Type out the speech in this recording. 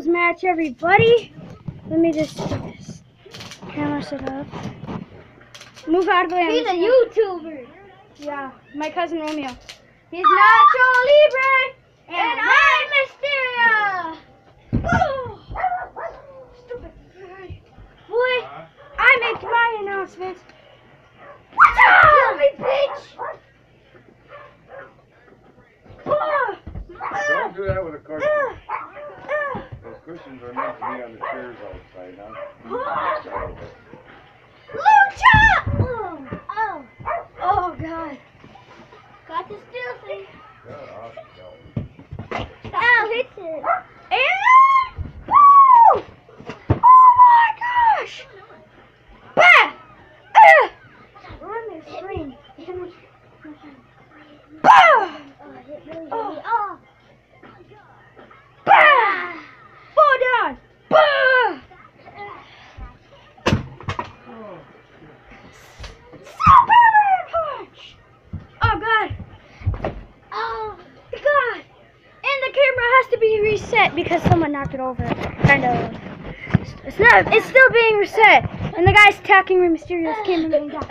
singles match, everybody. Let me just camera set up. Move out of the way. He's a YouTuber. Yeah, my cousin Romeo. He's Nacho Libre, And I'm Mysteria. Stupid. Boy, I make my announcement. What's up? Kill me, bitch. Don't do that with a cushion. Those cushions are meant to be on the chairs outside, huh? Lucha! Oh, God. Got the steel thing. Yeah, Ow, hits it. And woo! Oh my gosh! Bah! Run this screen. Bah! Oh, it hit really heavy. Oh. Bah! Fall down! Bah! Superman punch! Oh God! Oh. God! And the camera has to be reset because someone knocked it over. Kind of. It's not. It's still being reset. And the guy's attacking Rey Mysterio's cameraman down.